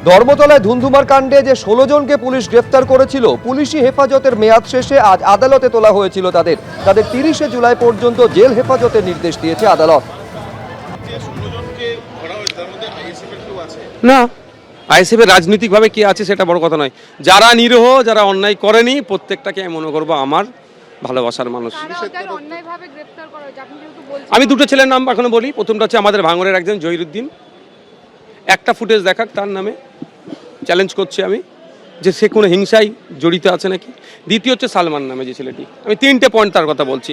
ধর্মতলায় ধুন্ধুমার কাণ্ডে যে 16 জনকে পুলিশ গ্রেফতার করেছিল, পুলিশি হেফাজতের মেয়াদ শেষে আজ আদালতে তোলা হয়েছিল তাদের 30শে জুলাই পর্যন্ত জেল হেফাজতের নির্দেশ দিয়েছে আদালত। না, আইএসএফ এর রাজনৈতিকভাবে কি আছে সেটা বড় কথা নয়। যারা নিরীহ, যারা অন্যায় করেনি, প্রত্যেকটাকে আমি মনে করবো আমার ভালোবাসার মানুষ। আমি দুটো ছেলের নাম এখনো বলি। প্রথমটা হচ্ছে আমাদের ভাঙড়ের একজন জহিরুদ্দিন, একটা ফুটেজ দেখাক তার নামে, চ্যালেঞ্জ করছি আমি যে সে কোনো হিংসায় জড়িত আছে নাকি। দ্বিতীয় হচ্ছে সালমান নামে যে ছেলেটি। আমি 3টে পয়েন্ট তার কথা বলছি।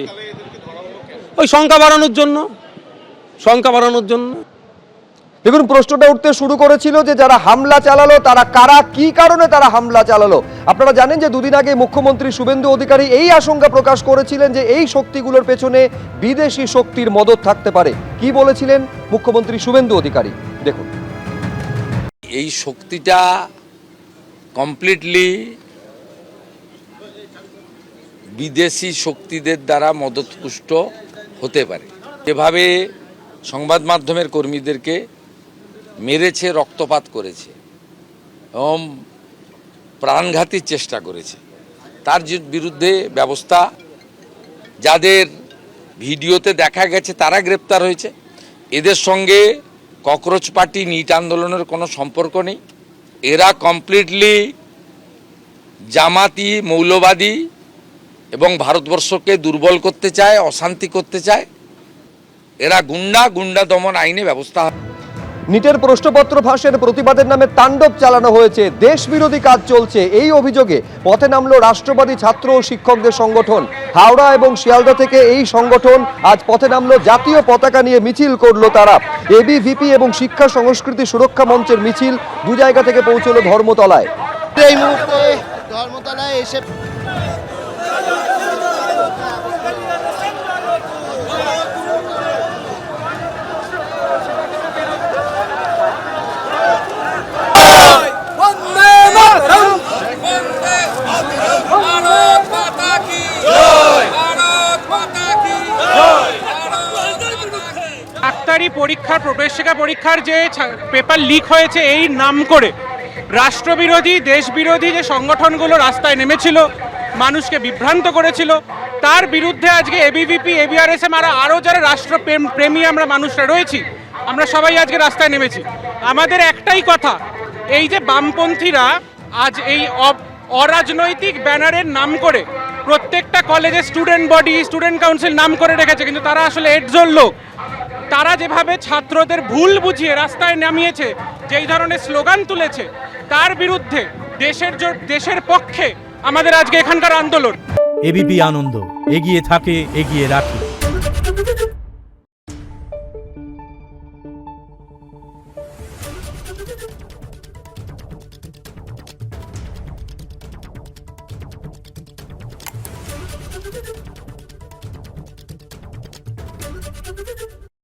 ওই সংখ্যা বাড়ানোর জন্য। দেখুন, প্রশ্নটা উঠতে শুরু করেছিল যে যারা হামলা চালালো তারা কারা, কি কারণে তারা হামলা চালালো। আপনারা জানেন যে দুদিন আগে মুখ্যমন্ত্রী শুভেন্দু অধিকারী এই আশঙ্কা প্রকাশ করেছিলেন যে এই শক্তিগুলোর পেছনে বিদেশি শক্তির মদত থাকতে পারে। কি বলেছিলেন মুখ্যমন্ত্রী শুভেন্দু অধিকারী, দেখুন। এই শক্তিটা কমপ্লিটলি বিদেশি শক্তিদের দ্বারা মদতপুষ্ট হতে পারে। যেভাবে সংবাদ মাধ্যমের কর্মীদেরকে মেরেছে, রক্তপাত করেছে এবং প্রাণঘাতীর চেষ্টা করেছে, তার বিরুদ্ধে ব্যবস্থা, যাদের ভিডিওতে দেখা গেছে তারা গ্রেপ্তার হয়েছে। এদের সঙ্গে ককরোচ পার্টি, নিট আন্দোলনের কোনো সম্পর্ক নেই। এরা কমপ্লিটলি জামাতি, মৌলবাদী এবং ভারতবর্ষকে দুর্বল করতে চায়, অশান্তি করতে চায়। এরা গুন্ডা দমন আইনে ব্যবস্থা। নিটের প্রশ্নপত্র ফাঁসের প্রতিবাদের নামে তাণ্ডব চালানো হয়েছে, দেশ বিরোধী কাজ চলছে, এই অভিযোগে পথে নামলো রাষ্ট্রবাদী ছাত্র ও শিক্ষকদের সংগঠন। হাওড়া এবং শিয়ালদা থেকে এই সংগঠন আজ পথে নামলো, জাতীয় পতাকা নিয়ে মিছিল করলো তারা। এবিভিপি এবং শিক্ষা সংস্কৃতি সুরক্ষা মঞ্চের মিছিল দু জায়গা থেকে পৌঁছলো ধর্মতলায়। এই মুহূর্তে ধর্মতলায় এসে ডাক্তারি পরীক্ষার, প্রবেশিকা পরীক্ষার যে পেপার লিক হয়েছে এই নাম করে রাষ্ট্রবিরোধী, দেশবিরোধী যে সংগঠনগুলো রাস্তায় নেমেছিল, মানুষকে বিভ্রান্ত করেছিল, তার বিরুদ্ধে আজকে এবিভিপি, এবিআরএসএম আর আরও যারা রাষ্ট্রপ্রেমী আমরা মানুষরা রয়েছি, আমরা সবাই আজকে রাস্তায় নেমেছি। আমাদের একটাই কথা, এই যে বামপন্থীরা আজ এই অরাজনৈতিক ব্যানারের নাম করে প্রত্যেকটা কলেজে স্টুডেন্ট বডি, স্টুডেন্ট কাউন্সিল নাম করে রেখেছে, কিন্তু তারা আসলে এডজোর লোক। তারা যেভাবে ছাত্রদের ভুল বুঝিয়ে রাস্তায় নামিয়েছে, যেই ধরনের স্লোগান তুলেছে, তার বিরুদ্ধে দেশের পক্ষে আমাদের আজকে এখানকার আন্দোলন। এবিপি আনন্দ, এগিয়ে থাকে, এগিয়ে রাখে। Thank you.